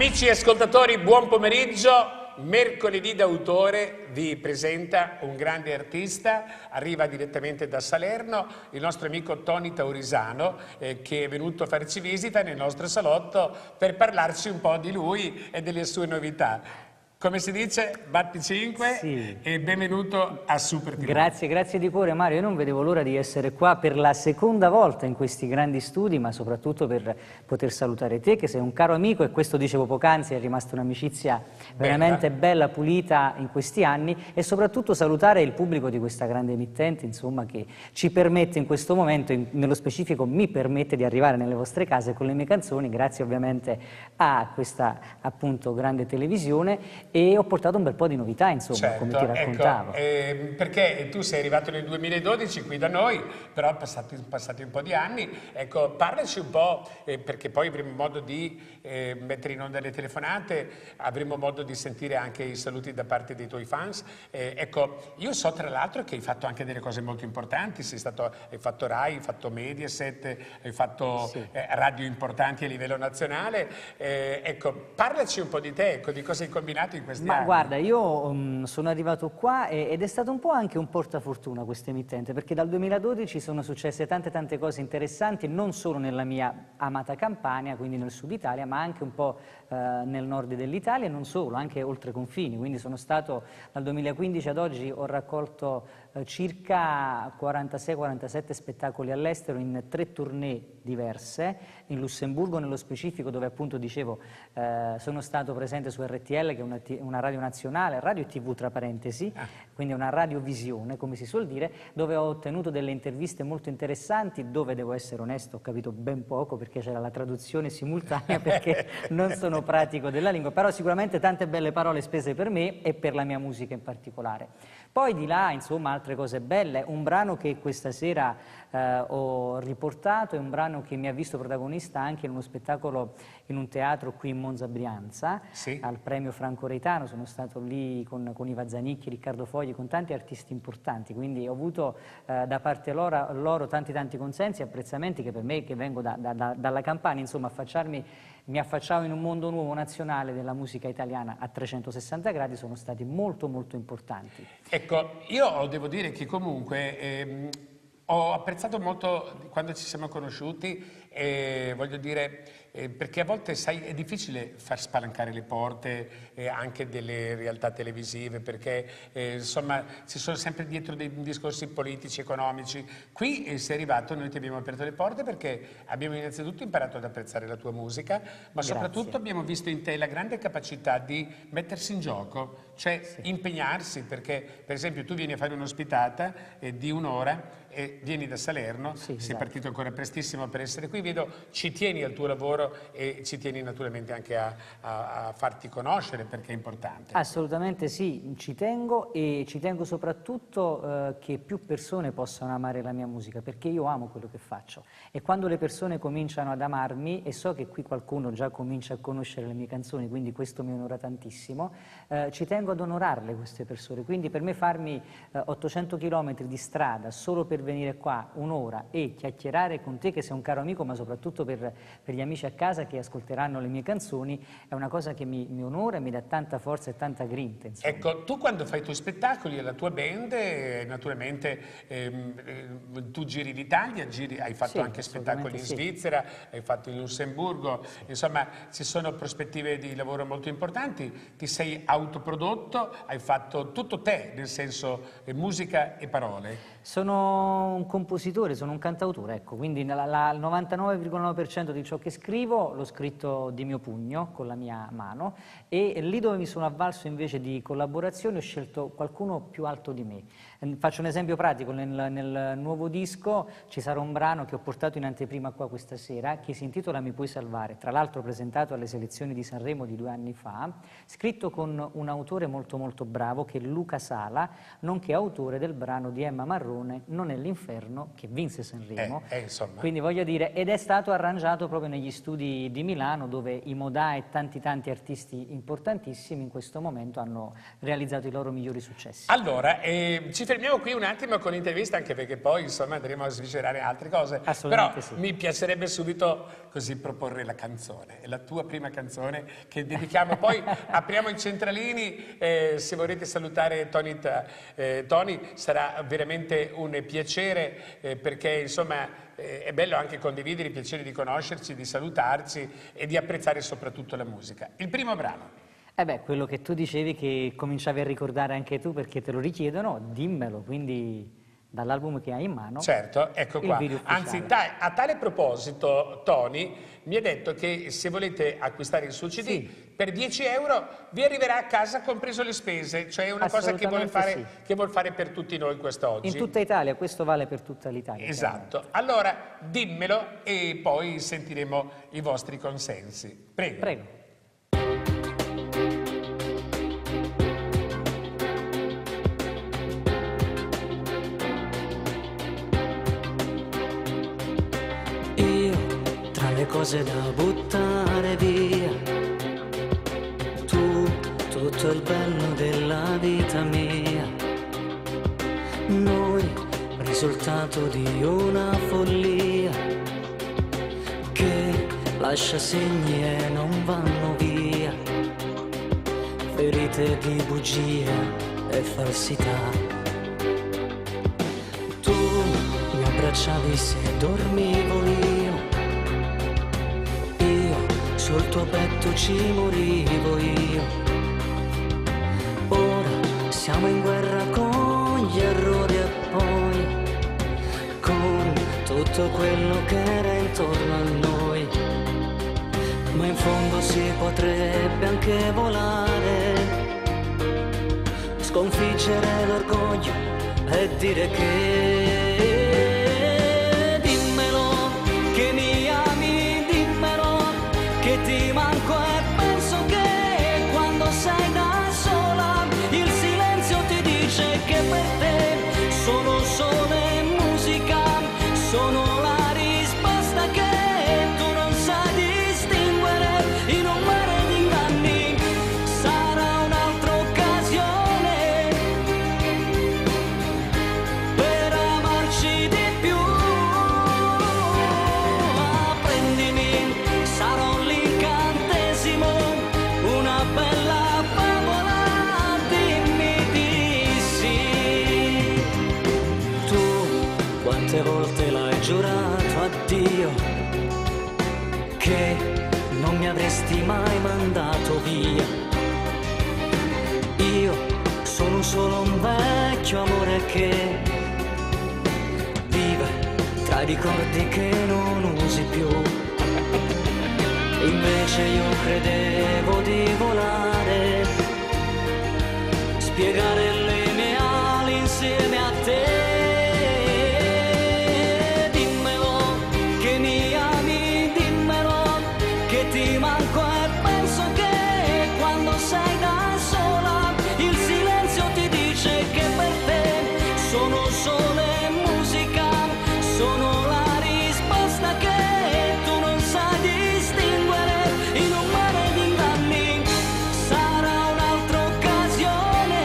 Amici ascoltatori, buon pomeriggio. Mercoledì d'autore vi presenta un grande artista, arriva direttamente da Salerno, il nostro amico Tony Taurisano, che è venuto a farci visita nel nostro salotto per parlarci un po' di lui e delle sue novità. Come si dice, batti 5 Sì. e benvenuto a Super TV. Grazie di cuore Mario, io non vedevo l'ora di essere qua per la seconda volta in questi grandi studi, ma soprattutto per poter salutare te che sei un caro amico, e questo dicevo poc'anzi, è rimasta un'amicizia veramente bella, pulita in questi anni, e soprattutto salutare il pubblico di questa grande emittente, insomma, che ci permette in questo momento, nello specifico mi permette di arrivare nelle vostre case con le mie canzoni, grazie ovviamente a questa appunto grande televisione. E ho portato un bel po' di novità, insomma, certo, come ti raccontavo. Ecco, perché tu sei arrivato nel 2012 qui da noi, però passati un po' di anni. Ecco, parlaci un po', perché poi avremo modo di mettere in onda le telefonate, avremo modo di sentire anche i saluti da parte dei tuoi fans. Ecco, io so tra l'altro che hai fatto anche delle cose molto importanti, hai fatto Rai, hai fatto Mediaset, hai fatto radio importanti a livello nazionale. Ecco, parlaci un po' di te, ecco, di cosa hai combinato in questi anni. Guarda, io sono arrivato qua ed è stato un po' anche un portafortuna questa emittente, perché dal 2012 sono successe tante cose interessanti, non solo nella mia amata Campania, quindi nel sud Italia, ma anche un po' nel nord dell'Italia, e non solo, anche oltre confini. Quindi sono stato, dal 2015 ad oggi, ho raccolto circa 46-47 spettacoli all'estero in 3 tournée diverse, in Lussemburgo nello specifico, dove appunto dicevo sono stato presente su RTL, che è una radio nazionale, radio e TV tra parentesi, quindi una radiovisione, come si suol dire, dove ho ottenuto delle interviste molto interessanti, dove devo essere onesto, ho capito ben poco perché c'era la traduzione simultanea, perché non sono pratico della lingua, però sicuramente tante belle parole spese per me e per la mia musica in particolare. Poi di là, insomma, altre cose belle, un brano che questa sera ho riportato, è un brano che mi ha visto protagonista anche in uno spettacolo in un teatro qui in Monza Brianza, al premio Franco Reitano. Sono stato lì con Iva Zanicchi, Riccardo Fogli, con tanti artisti importanti, quindi ho avuto da parte loro tanti consensi e apprezzamenti, che per me, che vengo dalla Campania, insomma, mi affacciavo in un mondo nuovo nazionale della musica italiana a 360 gradi, sono stati molto importanti. Ecco, io devo dire che comunque ho apprezzato molto quando ci siamo conosciuti, voglio dire, perché a volte, sai, è difficile far spalancare le porte anche delle realtà televisive, perché insomma si sono sempre dietro dei discorsi politici, economici. Qui sei arrivato, noi ti abbiamo aperto le porte perché abbiamo innanzitutto imparato ad apprezzare la tua musica, ma soprattutto abbiamo visto in te la grande capacità di mettersi in gioco, cioè impegnarsi, perché per esempio tu vieni a fare un'ospitata di un'ora e vieni da Salerno, sei partito ancora prestissimo per essere qui, vedo ci tieni al tuo lavoro e ci tieni naturalmente anche a farti conoscere, perché è importante. Assolutamente sì, ci tengo, e ci tengo soprattutto che più persone possano amare la mia musica, perché io amo quello che faccio, e quando le persone cominciano ad amarmi, e so che qui qualcuno già comincia a conoscere le mie canzoni, quindi questo mi onora tantissimo, ci tengo ad onorarle queste persone, quindi per me farmi 800 km di strada solo per venire qua un'ora e chiacchierare con te, che sei un caro amico, ma soprattutto per gli amici a casa che ascolteranno le mie canzoni, è una cosa che mi onora e mi dà tanta forza e tanta grinta, insomma. Ecco, tu quando fai i tuoi spettacoli e la tua band, naturalmente tu giri l'Italia, hai fatto anche spettacoli in Svizzera, hai fatto in Lussemburgo, insomma ci sono prospettive di lavoro molto importanti, ti sei autoprodotto, hai fatto tutto te, nel senso musica e parole. Sono un compositore, sono un cantautore, ecco, quindi il 99,9% di ciò che scrivo l'ho scritto di mio pugno, con la mia mano, e lì dove mi sono avvalso invece di collaborazioni ho scelto qualcuno più alto di me. Faccio un esempio pratico, nel nuovo disco ci sarà un brano che ho portato in anteprima qua questa sera, che si intitola Mi puoi salvare, tra l'altro presentato alle selezioni di Sanremo di 2 anni fa, scritto con un autore molto bravo che è Luca Sala, nonché autore del brano di Emma Marrone, Non è l'inferno, che vinse Sanremo, quindi voglio dire, ed è stato arrangiato proprio negli studi di Milano, dove i Modà e tanti importantissimi in questo momento hanno realizzato i loro migliori successi. Allora, ci fermiamo qui un attimo con l'intervista, anche perché poi insomma andremo a sviscerare altre cose. Assolutamente Però sì. mi piacerebbe subito così proporre la canzone, è la tua prima canzone che dedichiamo, poi apriamo i centralini, se volete salutare Tony sarà veramente un piacere, perché insomma è bello anche condividere il piacere di conoscerci, di salutarci e di apprezzare soprattutto la musica. Il primo brano. Quello che tu dicevi che cominciavi a ricordare anche tu perché te lo richiedono, dimmelo, quindi dall'album che hai in mano. Certo, ecco il qua. video ufficiale. Anzi, a tale proposito, Tony mi ha detto che se volete acquistare il suo CD, Sì. per 10 euro vi arriverà a casa compreso le spese, cioè è una cosa che vuol fare, Assolutamente che vuol fare per tutti noi quest'oggi. In tutta Italia, questo vale per tutta l'Italia. Esatto. Allora, dimmelo e poi sentiremo i vostri consensi. Prego. Prego. Le cose da buttare via, tu, tutto il bello della vita mia, noi, risultato di una follia che lascia segni e non vanno via, ferite di bugia e falsità. Tu mi abbracciavi se dormivo io, sul tuo petto ci morivo io. Ora siamo in guerra con gli errori e poi con tutto quello che era intorno a noi. Ma in fondo si potrebbe anche volare, sconfiggere l'orgoglio e dire che ti manco e penso che quando sei da sola il silenzio ti dice che per te sono sole e musica, sono la risposta che tu non sai distinguere in un mare di inganni. Sarà un'altra occasione per amarci di più. Prendimi, sarò una bella favola, dimmi di sì. Tu quante volte l'hai giurato a Dio che non mi avresti mai mandato via. Io sono solo un vecchio amore che vive tra i ricordi che non usi più. Invece io credevo di volare, spiegare le mie ali insieme a te. Dimmelo che mi ami, dimmelo che ti manco e penso che quando sei da sola il silenzio ti dice che per te sono sole e musica, sono la risposta che tu non sai distinguere in un mare di inganni. Sarà un'altra occasione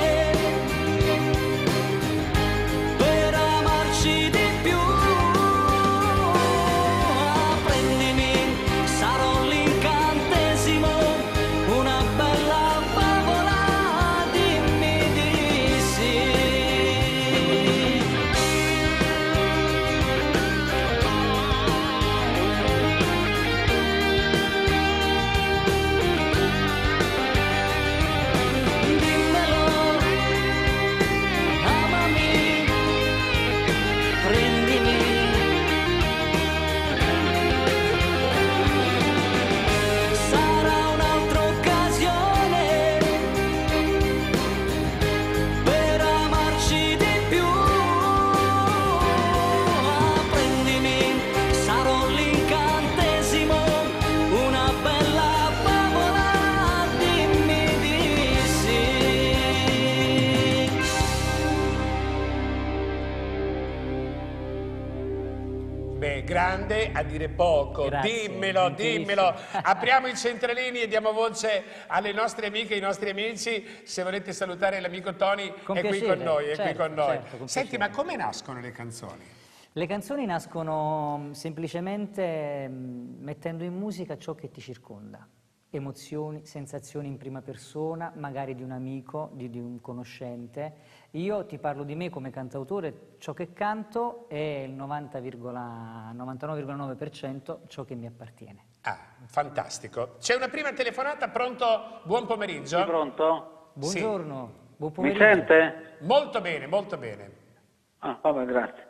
Beh, grande a dire poco. Grazie, Dimmelo, gentilissimo. dimmelo. Apriamo i centralini e diamo voce alle nostre amiche e ai nostri amici. Se volete salutare l'amico Tony, Con è qui piacere, con noi, è qui certo, con noi. certo, con Senti, piacere. ma come nascono le canzoni? Le canzoni nascono semplicemente mettendo in musica ciò che ti circonda. Emozioni, sensazioni in prima persona, magari di un amico, di un conoscente. Io ti parlo di me come cantautore, ciò che canto è il 99,9% ciò che mi appartiene. Ah, fantastico. C'è una prima telefonata, pronto? Buon pomeriggio. Sì, pronto? Buongiorno, buon Mi pomeriggio. sente? Molto bene, molto bene. Ah, vabbè, grazie.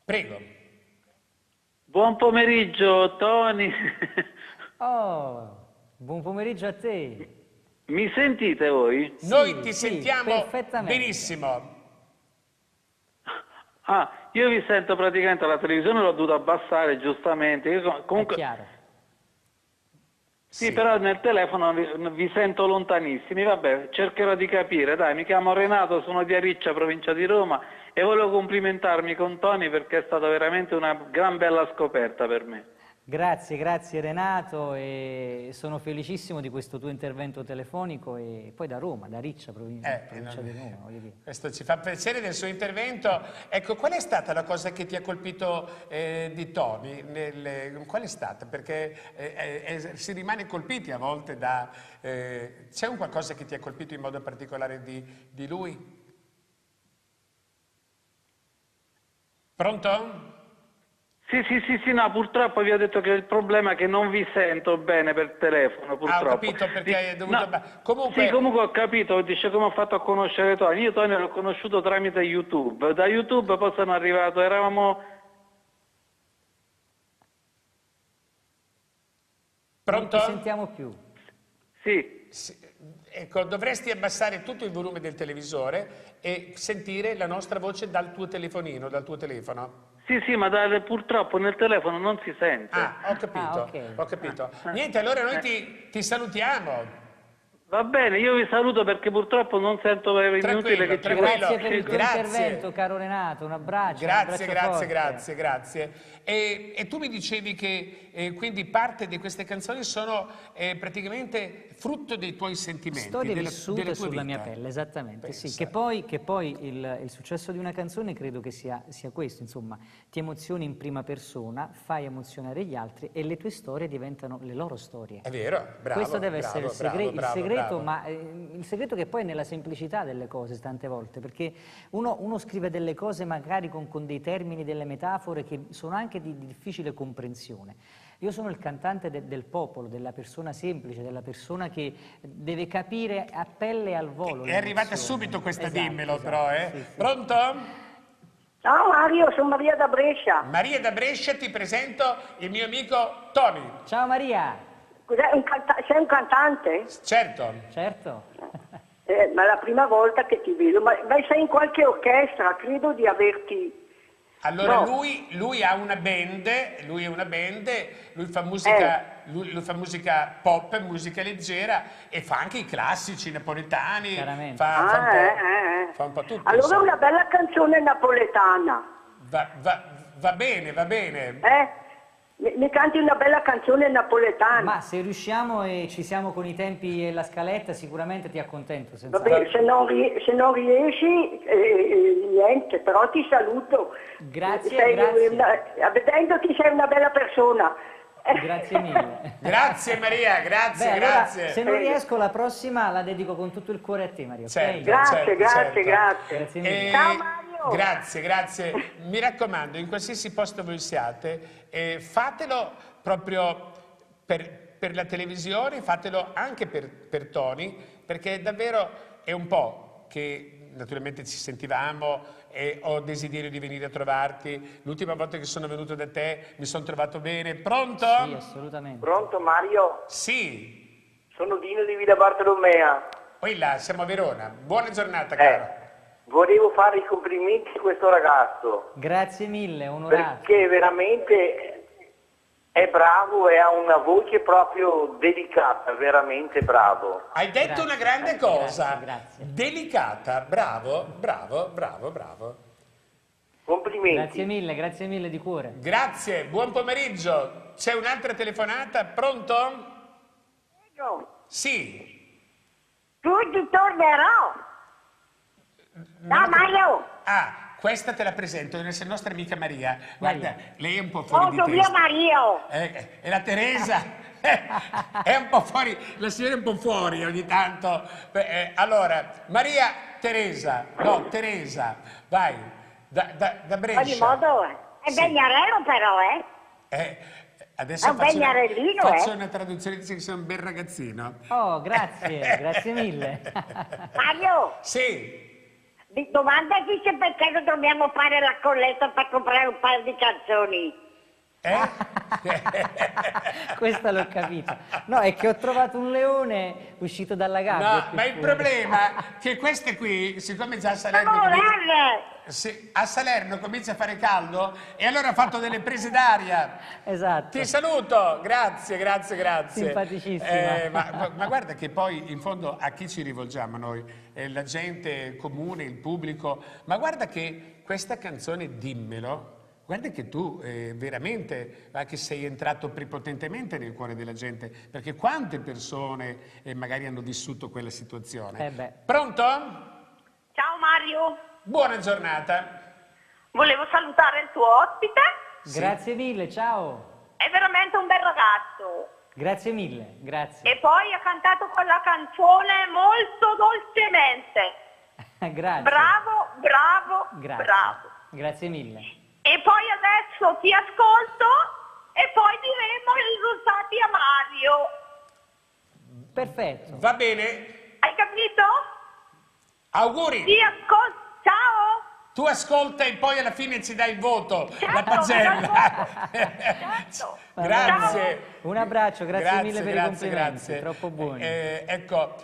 Prego. Buon pomeriggio, Tony. Oh, buon pomeriggio a te. Mi sentite voi? Noi ti sì, sentiamo perfettamente. benissimo. Ah, io vi sento praticamente alla televisione, l'ho dovuto abbassare giustamente. È Comunque, chiaro. sì, però nel telefono vi sento lontanissimi. Vabbè, cercherò di capire. Dai, mi chiamo Renato, sono di Ariccia, provincia di Roma, e volevo complimentarmi con Tony perché è stata veramente una gran bella scoperta per me. Grazie, grazie Renato, e sono felicissimo di questo tuo intervento telefonico, e poi da Roma, da Riccia, provincia di Roma, voglio dire. Questo ci fa piacere del suo intervento. Ecco, qual è stata la cosa che ti ha colpito di Tony? Qual è stata? Perché si rimane colpiti a volte da... c'è un qualcosa che ti ha colpito in modo particolare di lui? Pronto? Sì, no, purtroppo vi ho detto che il problema è che non vi sento bene per telefono, purtroppo. Ho capito, perché hai dovuto... No, Comunque... Sì, comunque ho capito, dice come ho fatto a conoscere Tony. Io Tony l'ho conosciuto tramite YouTube. Da YouTube poi sono arrivato, eravamo... Pronto? Non ti sentiamo più. Sì, Ecco, dovresti abbassare tutto il volume del televisore e sentire la nostra voce dal tuo telefonino, dal tuo telefono. sì, ma purtroppo nel telefono non si sente. Ah, ho capito, ok. ho capito. Niente, allora noi ti salutiamo. Va bene, io vi saluto perché purtroppo non sento, è inutile che ci tranquillo. Grazie per il tuo Grazie. intervento, caro Renato, un abbraccio. Grazie, un abbraccio grazie. forte. E tu mi dicevi che quindi parte di queste canzoni sono praticamente frutto dei tuoi sentimenti, Storie della vissute tua sulla vita. mia pelle, esattamente, sì. Pensa. Che poi il successo di una canzone credo che sia questo, insomma, ti emozioni in prima persona, fai emozionare gli altri e le tue storie diventano le loro storie. È vero, bravo. Questo deve essere il segreto, bravo. ma il segreto che poi è nella semplicità delle cose tante volte, perché uno scrive delle cose magari con dei termini, delle metafore che sono anche di difficile comprensione. Io sono il cantante del popolo, della persona semplice, della persona che deve capire a pelle e al volo. È arrivata l'emozione. subito questa Esatto, dimmelo esatto, però, eh? sì. Pronto? Ciao Mario, sono Maria da Brescia. Maria da Brescia, ti presento il mio amico Tony. Ciao Maria! Cos'è? Sei un cantante? Certo. Certo. Ma è la prima volta che ti vedo. Ma sei in qualche orchestra? Credo di averti... Allora No. lui ha una band, lui fa musica, lui fa musica pop, musica leggera e fa anche i classici napoletani, Chiaramente. fa un po' tutto. Allora insomma. una bella canzone napoletana. Va bene, va bene. Mi canti una bella canzone napoletana. Ma se riusciamo e ci siamo con i tempi e la scaletta, sicuramente ti accontento. Senza... Vabbè, se non riesci, niente, però ti saluto. Grazie, Vedendoti sei una bella persona. Grazie mille. Grazie Maria, grazie, Beh, allora, grazie. se non riesco, la prossima la dedico con tutto il cuore a te, Maria. ok? Certo. Grazie. Grazie mille. Ciao Mario. Grazie. Mi raccomando, in qualsiasi posto voi siate, fatelo proprio per la televisione, fatelo anche per Tony, perché davvero è un po' che naturalmente ci sentivamo e ho desiderio di venire a trovarti. L'ultima volta che sono venuto da te mi sono trovato bene. Pronto? Sì, assolutamente. Pronto Mario? Sì. Sono Dino di Villa Bartolomea. Poi là, siamo a Verona. Buona giornata, caro. Volevo fare i complimenti a questo ragazzo, Grazie mille, onorato. perché veramente è bravo e ha una voce proprio delicata, veramente bravo. Hai detto Grazie, una grande cosa. grazie. Delicata. Bravo. Complimenti. complimenti. Grazie mille di cuore. Grazie, buon pomeriggio. C'è un'altra telefonata, pronto? Sì. Tu ti tornerò. No, Mario. Ah, questa te la presento, è la nostra amica Maria. Guarda, lei è un po' fuori di Mio testa. Mario. E la Teresa è un po' fuori, la signora è un po' fuori ogni tanto. Allora, Teresa, vai, da Brescia. Ogni modo, è Sì. Begnarello però, Adesso È un Begnarellino, faccio una traduzione, dice che sei un bel ragazzino. Oh, grazie mille. Mario, Sì. domandaci se perché non dobbiamo fare la colletta per comprare un paio di canzoni. Questa l'ho capita. No, è che ho trovato un leone uscito dalla gabbia. No, ma il problema è che queste qui, siccome già a Salerno a Salerno comincia a fare caldo, e allora ha fatto delle prese d'aria. Esatto. Ti saluto, grazie. Simpaticissima. Ma guarda che poi in fondo a chi ci rivolgiamo noi? La gente comune, il pubblico. Ma guarda che questa canzone Dimmelo, guarda che tu veramente che sei entrato prepotentemente nel cuore della gente, perché quante persone magari hanno vissuto quella situazione. Pronto? Ciao Mario, Buona giornata. volevo salutare il tuo ospite, Grazie mille, ciao. è veramente un bel ragazzo. Grazie mille, grazie. E poi ha cantato quella canzone molto dolcemente. Grazie. Bravo. Grazie mille. E poi adesso ti ascolto e poi diremo i risultati a Mario. Perfetto. Va bene. Hai capito? Auguri. Ti ascolto. Ciao. Tu ascolta e poi alla fine ci dai il voto, Certo, la pagella. Certo. Grazie. Un abbraccio, grazie mille per i complimenti, troppo buoni. Ecco,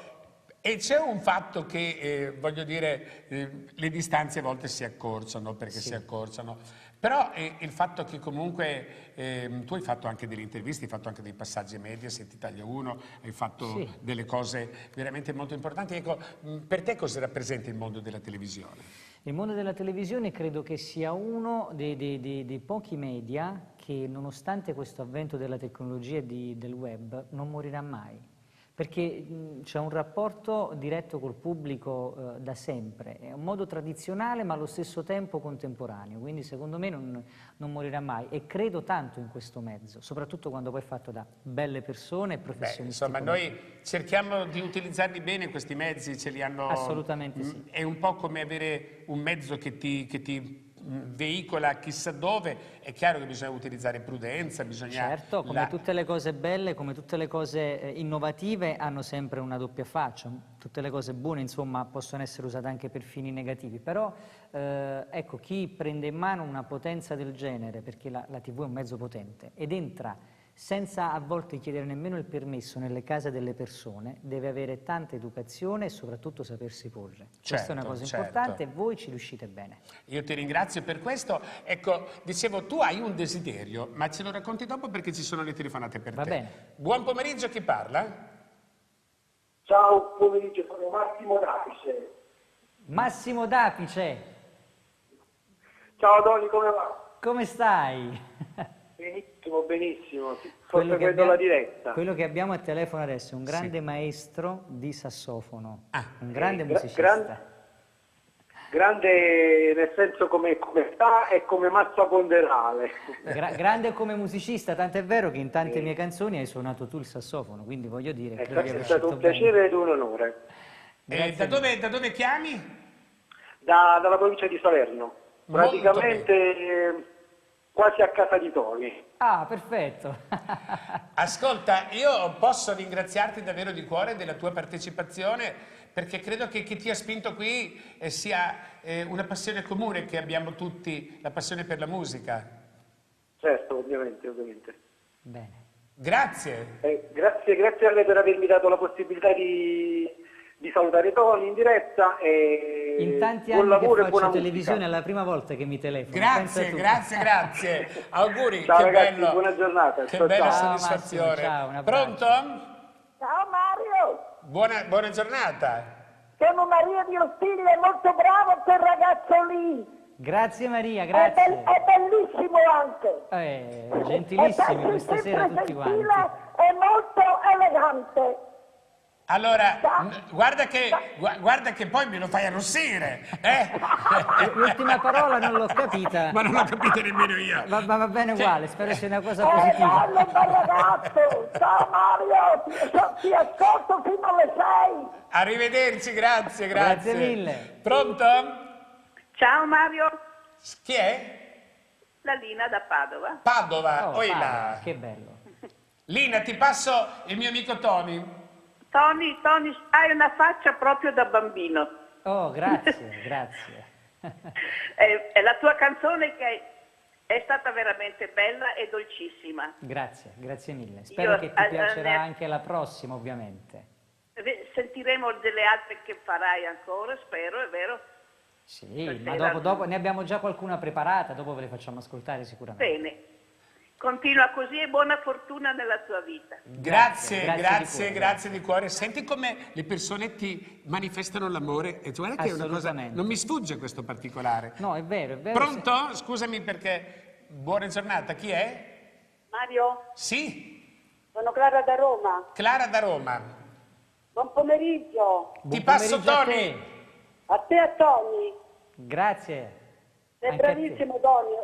e c'è un fatto che, voglio dire, le distanze a volte si accorciano, perché si accorciano, però il fatto che comunque tu hai fatto anche delle interviste, hai fatto anche dei passaggi a Mediaset, Italia 1, hai fatto delle cose veramente molto importanti. Ecco, per te cosa rappresenta il mondo della televisione? Il mondo della televisione credo che sia uno dei pochi media che, nonostante questo avvento della tecnologia e del web, non morirà mai. Perché c'è un rapporto diretto col pubblico da sempre, è un modo tradizionale ma allo stesso tempo contemporaneo, quindi secondo me non morirà mai e credo tanto in questo mezzo, soprattutto quando poi è fatto da belle persone e professionisti. Insomma, noi cerchiamo di utilizzarli bene questi mezzi, ce li hanno... Assolutamente sì. È un po' come avere un mezzo che ti veicola chissà dove. È chiaro che bisogna utilizzare prudenza, bisogna... Certo, come tutte le cose belle, come tutte le cose innovative hanno sempre una doppia faccia. Tutte le cose buone, insomma, possono essere usate anche per fini negativi, però ecco, chi prende in mano una potenza del genere, perché la TV è un mezzo potente, ed entra senza a volte chiedere nemmeno il permesso nelle case delle persone, deve avere tanta educazione e soprattutto sapersi porre. Questa è una cosa importante e voi ci riuscite bene. Io ti ringrazio per questo. Ecco, dicevo, tu hai un desiderio, ma ce lo racconti dopo perché ci sono le telefonate per te. Va bene. Buon pomeriggio, chi parla? Ciao, pomeriggio, sono Massimo Dapice. Massimo Dapice, Ciao Doni, come va? come stai? Benissimo, sto seguendo la diretta. Quello che abbiamo al telefono adesso è un grande maestro di sassofono, un grande musicista. Grande nel senso come sta e come massa ponderale. Grande come musicista, tant'è vero che in tante mie canzoni hai suonato tu il sassofono, quindi voglio dire... È stato un piacere ed un onore. Da dove chiami? Dalla provincia di Salerno, praticamente quasi a casa di Toni. Ah, perfetto. Ascolta, io posso ringraziarti davvero di cuore della tua partecipazione, perché credo che chi ti ha spinto qui sia una passione comune che abbiamo tutti, la passione per la musica. Certo, ovviamente. Bene. Grazie. Grazie a lei per avermi dato la possibilità di salutare Toni in diretta e in tanti buon anni lavoro che e buona faccio televisione musica. è la prima volta che mi telefono. Grazie. Auguri, ciao, che ragazzi, bello. buona giornata. Che Ciao, bella ciao. soddisfazione. Massimo, ciao, un abbraccio. Pronto? Ciao Mario, Buona giornata. sono Maria di Ostiglia, molto bravo quel ragazzo lì. Grazie Maria, È grazie. bellissimo anche. Gentilissimi questa sera tutti quanti. È molto elegante. Allora, guarda che poi me lo fai arrossire, L'ultima parola non l'ho capita. Ma non l'ho capito nemmeno io. Va bene uguale, spero sia una cosa Bello, positiva. bel ragazzo. Ciao Mario, ti ascolto fino alle 6. Arrivederci, grazie. Grazie mille. Pronto? Ciao Mario, Chi è? la Lina da Padova. Padova, Oh, oi Paolo, là. che bello. Lina, ti passo il mio amico Tony. Tony, hai una faccia proprio da bambino. Oh, grazie, grazie. È la tua canzone che è stata veramente bella e dolcissima. Grazie mille. Spero che ti piacerà anche la prossima, ovviamente. Sentiremo delle altre che farai ancora, spero, è vero? Sì, ma dopo ne abbiamo già qualcuna preparata, dopo ve le facciamo ascoltare sicuramente. Bene. Continua così e buona fortuna nella tua vita. Grazie di cuore. Senti come le persone ti manifestano l'amore e tu guarda che è una cosa, non mi sfugge questo particolare. No, è vero. Pronto? Scusami perché buona giornata, chi è? Mario, Sì, sono Clara da Roma. Clara da Roma. Buon pomeriggio. Ti passo pomeriggio a Tony. te. A te e a Tony. Grazie. Sei Anche a te. bravissimo, Tony.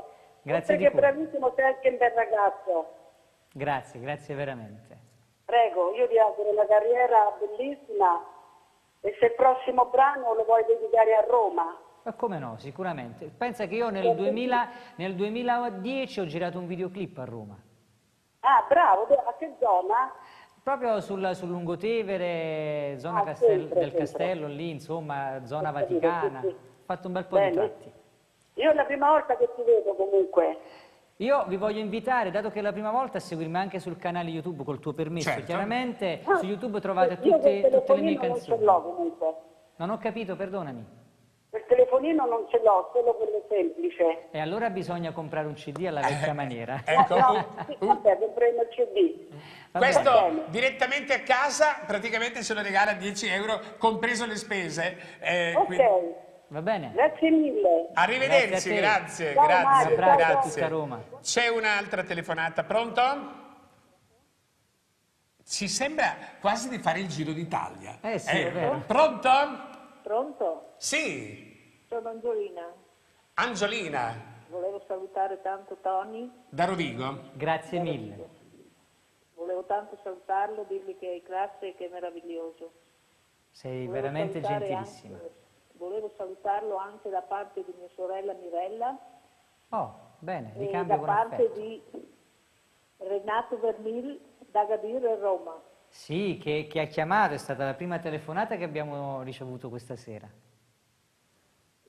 Grazie di Oltre che cuore. bravissimo, sei anche un bel ragazzo. Grazie veramente. Prego, io ti auguro una carriera bellissima e se il prossimo brano lo vuoi dedicare a Roma. Ma come no, sicuramente. Pensa che io nel 2010 ho girato un videoclip a Roma. Ah, bravo, a che zona? Proprio sul Lungotevere, zona sempre. del Castello, lì, insomma, zona Ho capito, Vaticana. sì. Ho fatto un bel po' di Bene. tratti. Io è la prima volta che ti vedo comunque. Io vi voglio invitare, dato che è la prima volta, a seguirmi anche sul canale YouTube, col tuo permesso. Certo. Chiaramente su YouTube trovate Io quel tutte le mie telefonino non canzoni. ce l'ho comunque. Non ho capito, perdonami. Il telefonino non ce l'ho, solo quello semplice. E allora bisogna comprare un CD alla vecchia maniera. Ecco, Sì, vabbè, compreremo il CD. questo bene. direttamente a casa praticamente ce lo regala 10 euro, compreso le spese. Ok, quindi- Va bene? grazie mille. Arrivederci, Grazie grazie, Ciao, grazie, Mario, Un abbraccio a grazie. tutta Roma. C'è un'altra telefonata, pronto? Ci sembra quasi di fare il Giro d'Italia. Sì, è vero. Pronto? Pronto? Sì, Sono Angiolina. Angiolina, Volevo salutare tanto Tony. da Rovigo. Grazie mille. Volevo tanto salutarlo, dirgli che è grazie e che è meraviglioso. Sei Volevo veramente salutare gentilissima. volevo salutarlo anche da parte di mia sorella Mirella Oh, bene, e da ricambio con parte affetto. di Renato Vernil da Gadir e Roma. Sì, che ha chiamato, è stata la prima telefonata che abbiamo ricevuto questa sera.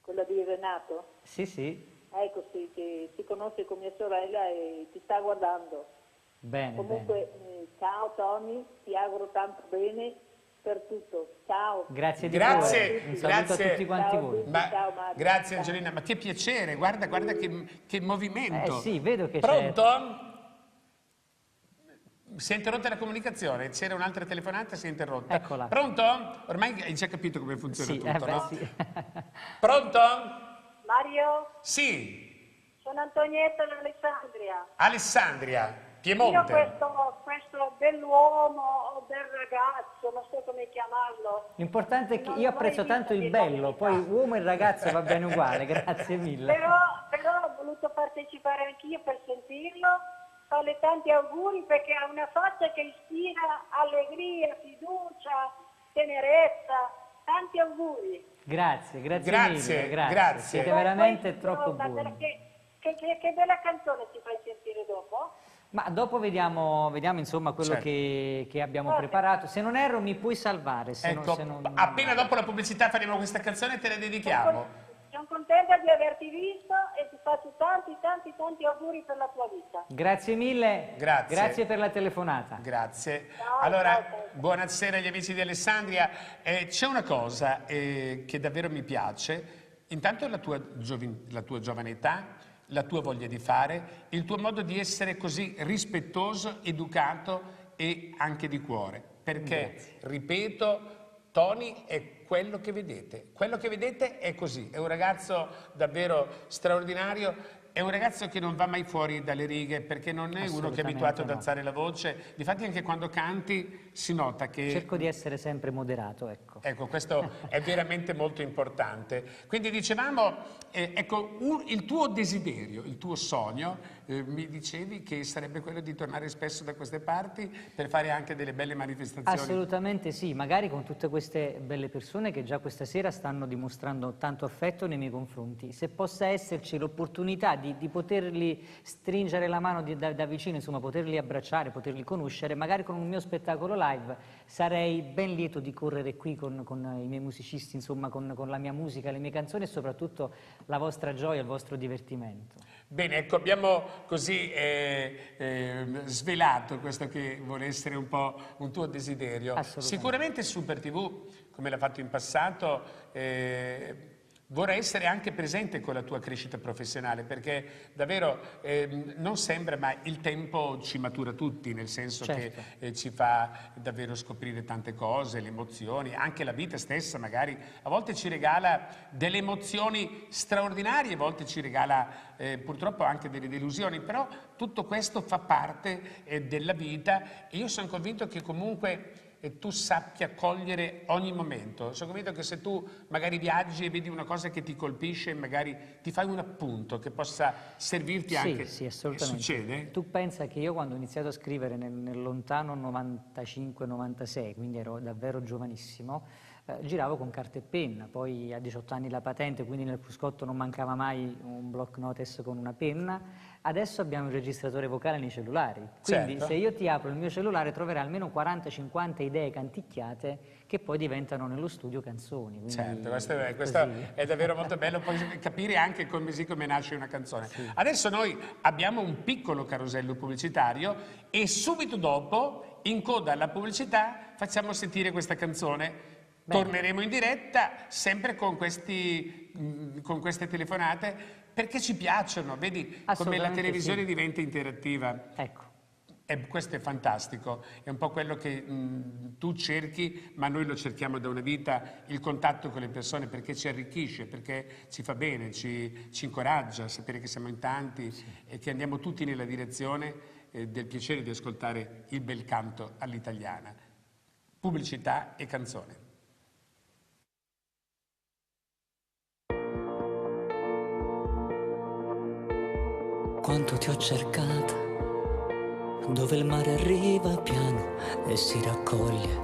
Quella di Renato? Sì, sì, Ecco sì, che si conosce con mia sorella e ti sta guardando. bene, Comunque, ciao Tony, ti auguro tanto bene per tutto. Ciao. Grazie di Grazie, cuore. Un saluto grazie. a tutti quanti Ciao a voi. tutti. Ma, Ciao, Mario. grazie Angelina, ma che piacere, guarda che movimento. Sì, vedo che Pronto? Si è interrotta la comunicazione, c'era un'altra telefonata, si è interrotta. Eccola. Pronto? Ormai hai già capito come funziona Sì, tutto, no? sì. Pronto? Mario, Sì, sono Antonietta da Alessandria. Alessandria, Io Piemonte. questo bell'uomo o bel ragazzo, non so come chiamarlo. L'importante è che io apprezzo tanto il bello, poi uomo e ragazzo va bene uguale, grazie mille. Però ho voluto partecipare anch'io per sentirlo. Farle tanti auguri perché ha una faccia che ispira allegria, fiducia, tenerezza. Tanti auguri. Grazie mille, Grazie. Siete Poi, veramente troppo insomma, buoni. Che bella canzone ci fai sentire dopo? Ma dopo vediamo insomma quello Certo. che abbiamo preparato. Se non erro mi puoi salvare, se Ecco, se non... appena dopo la pubblicità faremo questa canzone e te la dedichiamo. Sono contenta di averti visto e ti faccio tanti auguri per la tua vita. Grazie mille, Grazie. per la telefonata. Grazie. Ciao, Allora, ciao. buonasera agli amici di Alessandria. C'è una cosa che davvero mi piace. Intanto la tua giovane età, la tua voglia di fare, il tuo modo di essere così rispettoso, educato e anche di cuore. Perché, ripeto, Tony è quello che vedete. Quello che vedete è così, è un ragazzo davvero straordinario. È un ragazzo che non va mai fuori dalle righe perché non è uno che è abituato ad alzare la voce. Difatti anche quando canti si nota che... Cerco di essere sempre moderato, ecco. Ecco, questo è veramente molto importante. Quindi dicevamo, ecco, il tuo desiderio, il tuo sogno, mi dicevi che sarebbe quello di tornare spesso da queste parti per fare anche delle belle manifestazioni. Assolutamente sì, magari con tutte queste belle persone che già questa sera stanno dimostrando tanto affetto nei miei confronti. Se possa esserci l'opportunità di poterli stringere la mano da vicino, insomma, poterli abbracciare, poterli conoscere, magari con un mio spettacolo live, sarei ben lieto di correre qui con i miei musicisti, insomma, con la mia musica, le mie canzoni e soprattutto la vostra gioia, il vostro divertimento. Bene, ecco, abbiamo così svelato questo che vuole essere un po' un tuo desiderio. Sicuramente Super TV, come l'ha fatto in passato, vorrei essere anche presente con la tua crescita professionale, perché davvero non sembra, ma il tempo ci matura tutti, nel senso che ci fa davvero scoprire tante cose, le emozioni, anche la vita stessa magari a volte ci regala delle emozioni straordinarie, a volte ci regala purtroppo anche delle delusioni, però tutto questo fa parte della vita e io sono convinto che comunque tu sappia cogliere ogni momento. Sono convinto che se tu magari viaggi e vedi una cosa che ti colpisce, magari ti fai un appunto che possa servirti anche. Sì, assolutamente. Succede? Tu pensa che io quando ho iniziato a scrivere nel lontano 95-96, quindi ero davvero giovanissimo, giravo con carta e penna, poi a 18 anni la patente, quindi nel cruscotto non mancava mai un block notice con una penna. Adesso abbiamo il registratore vocale nei cellulari, quindi se io ti apro il mio cellulare troverai almeno 40-50 idee canticchiate che poi diventano nello studio canzoni. Certo, questo è davvero molto bello, poi capire anche come nasce una canzone. Sì. Adesso noi abbiamo un piccolo carosello pubblicitario e subito dopo, in coda alla pubblicità, facciamo sentire questa canzone. Torneremo in diretta sempre con queste telefonate perché ci piacciono, vedi come la televisione diventa interattiva. Ecco. Questo è fantastico, è un po' quello che tu cerchi, ma noi lo cerchiamo da una vita, il contatto con le persone, perché ci arricchisce, perché ci fa bene, ci incoraggia, sapere che siamo in tanti e che andiamo tutti nella direzione del piacere di ascoltare il bel canto all'italiana. Pubblicità e canzone. Quanto ti ho cercata, dove il mare arriva piano e si raccoglie,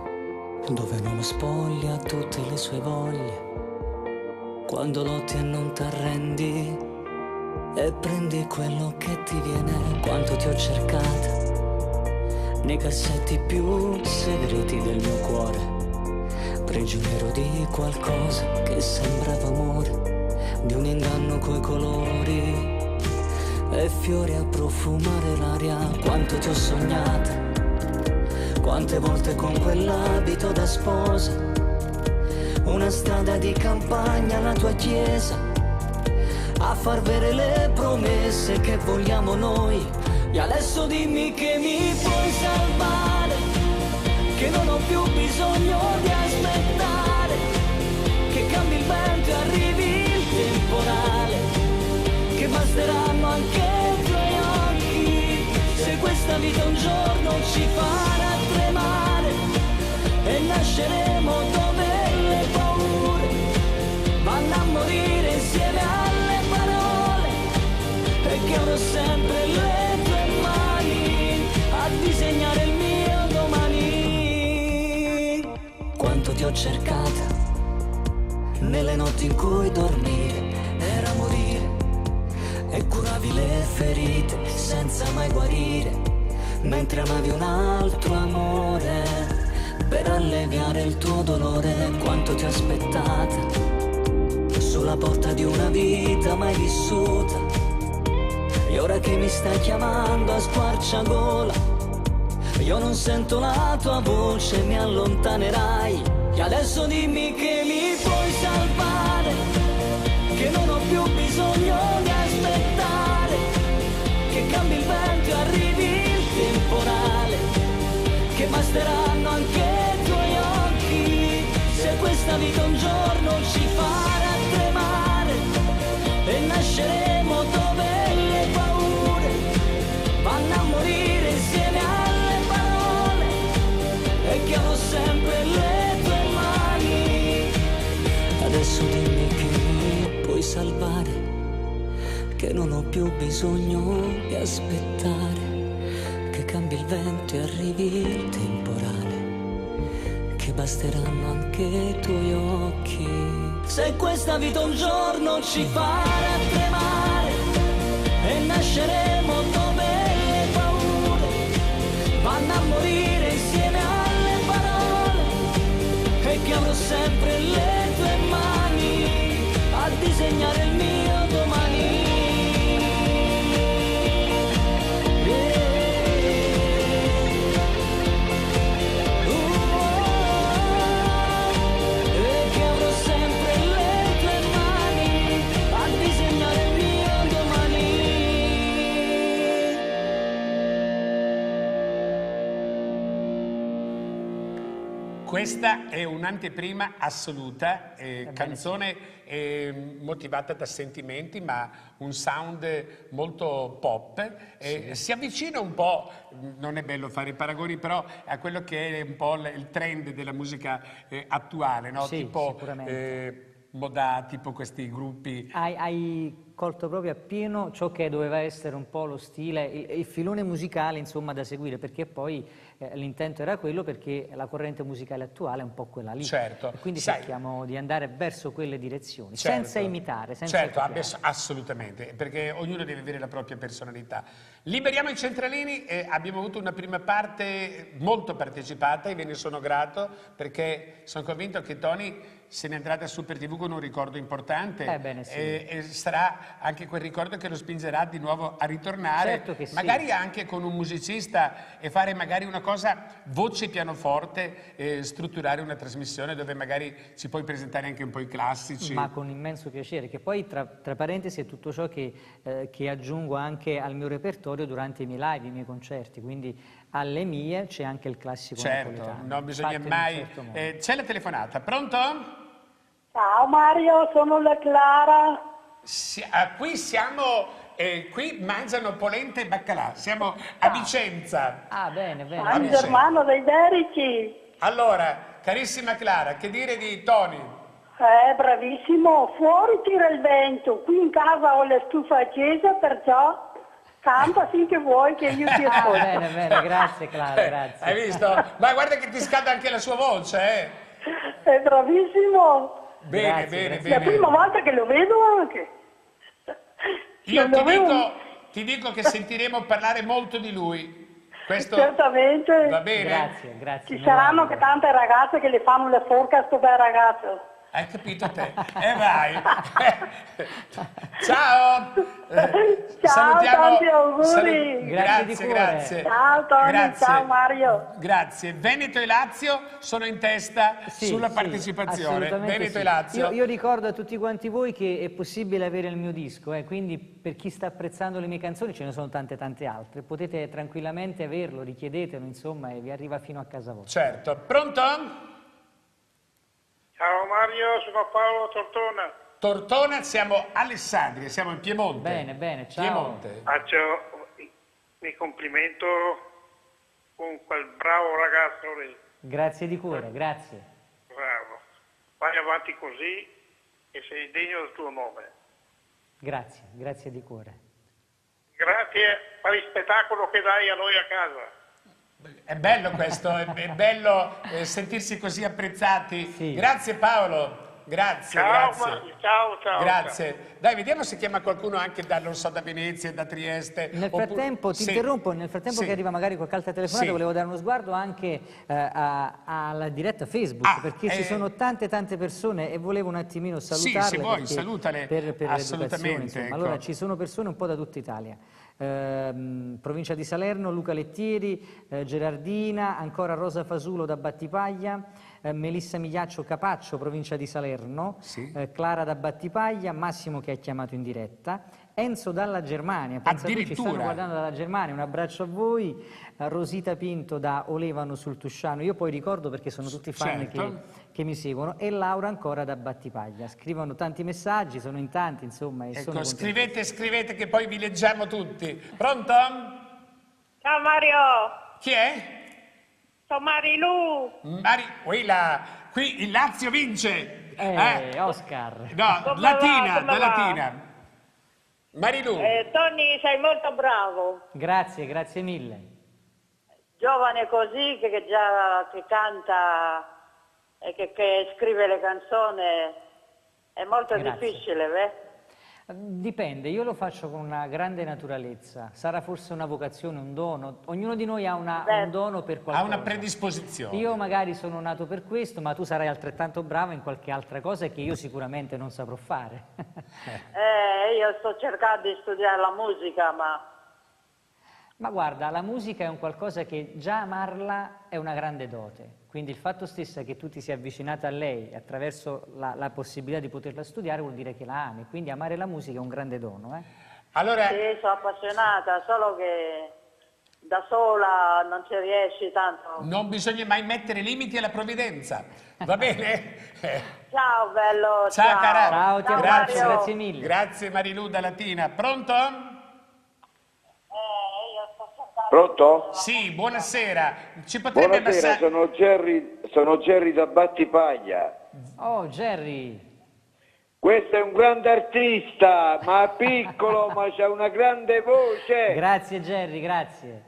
dove un uomo spoglia tutte le sue voglie. Quando lotti e non t'arrendi e prendi quello che ti viene. Quanto ti ho cercata, nei cassetti più segreti del mio cuore, prigioniero di qualcosa che sembrava amore, di un inganno coi colori e fiori a profumare l'aria. Quanto ti ho sognata, quante volte con quell'abito da sposa, una strada di campagna, la tua chiesa, a far vere le promesse che vogliamo noi. E adesso dimmi che mi puoi salvare, che non ho più bisogno di aspettare, che cambi il vento e arrivi il temporale, che basteranno anche i tuoi occhi, se questa vita un giorno ci farà tremare e nasceremo dove le paure vanno a morire insieme alle parole, perché avrò sempre le tue mani a disegnare il mio domani. Quanto ti ho cercata, nelle notti in cui dormire era morire, e curavi le ferite senza mai guarire, mentre amavi un altro amore per alleviare il tuo dolore. Quanto ti ho aspettata sulla porta di una vita mai vissuta, e ora che mi stai chiamando a squarciagola, io non sento la tua voce, mi allontanerai. E adesso dimmi che mi puoi salvare, che non ho più bisogno di aspettare, che cambi il vento e arrivi il temporale, che basteranno anche i tuoi occhi, se questa vita un giorno ci farà tremare e nasceremo dove le paure vanno a morire insieme alle parole e che avrò sempre le tue mani. Adesso dimmi che mi puoi salvare, che non ho più bisogno di aspettare che cambi il vento e arrivi il temporale, che basteranno anche i tuoi occhi. Se questa vita un giorno ci farà tremare e nasceremo dove le paure vanno a morire insieme alle parole e che avrò sempre le tue mani a disegnare il mio domani. Questa è un'anteprima assoluta, canzone motivata da sentimenti, ma un sound molto pop. Si avvicina un po', non è bello fare i paragoni, però a quello che è un po' il trend della musica attuale, no? Sì, tipo sicuramente. Modà, tipo questi gruppi. Hai colto proprio appieno ciò che doveva essere un po' lo stile, il filone musicale insomma da seguire, perché poi l'intento era quello, perché la corrente musicale attuale è un po' quella lì. Certo. E quindi Sai, cerchiamo di andare verso quelle direzioni, certo, senza imitare, senza certo, copiare. assolutamente, perché ognuno deve avere la propria personalità. Liberiamo i centralini, abbiamo avuto una prima parte molto partecipata e ve ne sono grato, perché sono convinto che Tony se ne andrà da Super TV con un ricordo importante. Bene, sì. E sarà anche quel ricordo che lo spingerà di nuovo a ritornare, Certo che sì. magari anche con un musicista, e fare magari una cosa voce pianoforte, strutturare una trasmissione dove magari ci puoi presentare anche un po' i classici. Ma con immenso piacere, che poi tra parentesi è tutto ciò che aggiungo anche al mio repertorio durante i miei live, i miei concerti, quindi alle mie c'è anche il classico certo, napoletano. non bisogna fatto in un mai... certo modo. C'è la telefonata, pronto? Ciao Mario, sono la Clara. Qui siamo, qui mangiano polenta e baccalà, siamo a Vicenza. Ah, bene, bene. San Vicenza. Germano dei Derici. Allora, carissima Clara, che dire di Tony? Bravissimo, fuori tira il vento, qui in casa ho la stufa accesa, perciò canta finché vuoi che io ti ascolto. Bene, bene, grazie Clara, grazie. Hai visto? Ma guarda che ti scalda anche la sua voce, È bravissimo. Bene, Grazie, bene, grazie. La bene. prima volta che lo vedo anche. Io Non dovevo- ti dico che sentiremo parlare molto di lui. Questo Certamente. va bene? Grazie, grazie. Ci saranno che tante ragazze che le fanno le forche a sto bel ragazzo. Hai capito te? E vai. Ciao. Ciao, tanti auguri. Grazie di Grazie, cuore. grazie. Ciao Tony, Grazie. ciao Mario. Grazie. Veneto e Lazio sono in testa Sì, sulla sì, partecipazione. assolutamente Veneto sì. e Lazio. Io ricordo a tutti quanti voi che è possibile avere il mio disco, quindi per chi sta apprezzando le mie canzoni ce ne sono tante altre. Potete tranquillamente averlo, richiedetelo, insomma, e vi arriva fino a casa vostra. Certo. Pronto? Ciao Mario, sono Paolo Tortona. Tortona, siamo Alessandria, siamo in Piemonte. Bene, bene, ciao. Piemonte. Faccio mi complimento con quel bravo ragazzo lì. Grazie di cuore, grazie. Bravo. Vai avanti così e sei degno del tuo nome. Grazie, grazie di cuore. Grazie per il spettacolo che dai a noi a casa. È bello questo, è bello sentirsi così apprezzati. Sì. Grazie Paolo. Grazie, Ciao, grazie. ciao. Grazie. Dai, vediamo se chiama qualcuno anche da, non so, da Venezia, da Trieste. Nel oppure- frattempo, ti Sì. interrompo, nel frattempo Sì. che arriva magari qualche altra telefonata, Sì. volevo dare uno sguardo anche alla diretta Facebook, perché ci sono tante persone e volevo un attimino salutarle. se vuoi, perché- salutale, per l'educazione, assolutamente, insomma. ecco. Allora, ci sono persone un po' da tutta Italia. Provincia di Salerno, Luca Lettieri, Gerardina, ancora Rosa Fasulo da Battipaglia, Melissa Migliaccio, Capaccio, provincia di Salerno, Sì. Clara da Battipaglia, Massimo che ha chiamato in diretta, Enzo dalla Germania, pensa tu, ci stanno Addirittura? guardando dalla Germania, un abbraccio a voi, Rosita Pinto da Olevano sul Tusciano, io poi ricordo perché sono tutti fan Certo. che mi seguono, e Laura ancora da Battipaglia. Scrivono tanti messaggi, sono in tanti, insomma, e sono Ecco, contento. scrivete che poi vi leggiamo tutti. Pronto? Ciao Mario, Chi è? sono Marilu. Qui il Lazio vince. Oscar. No, Come Latina, va? Come da va? Latina. Marilu. Tony, sei molto bravo, Grazie, grazie mille. giovane così che già che canta e che scrive le canzoni, è molto Grazie. difficile, beh? Dipende, io lo faccio con una grande naturalezza, sarà forse una vocazione, un dono, ognuno di noi ha un dono per Ha qualcosa. una predisposizione. Io magari sono nato per questo, ma tu sarai altrettanto brava in qualche altra cosa che io sicuramente non saprò fare. Io sto cercando di studiare la musica, Ma guarda, la musica è un qualcosa che già amarla è una grande dote, quindi il fatto stesso che tu ti sia avvicinata a lei attraverso la possibilità di poterla studiare vuol dire che la ami, quindi amare la musica è un grande dono. Allora, sì, sono appassionata, solo che da sola non ci riesci tanto. non bisogna mai mettere limiti alla provvidenza, va bene? Ciao bello, Ciao cara. Ciao, ti abbraccio, Mario. grazie mille. Grazie Marilu da Latina. Pronto? Pronto? Sì, buonasera. Ci potrebbe Buonasera, sono Gerry da Battipaglia. Oh, Jerry, Questo è un grande artista, ma piccolo, ma c'ha una grande voce. grazie Jerry, grazie.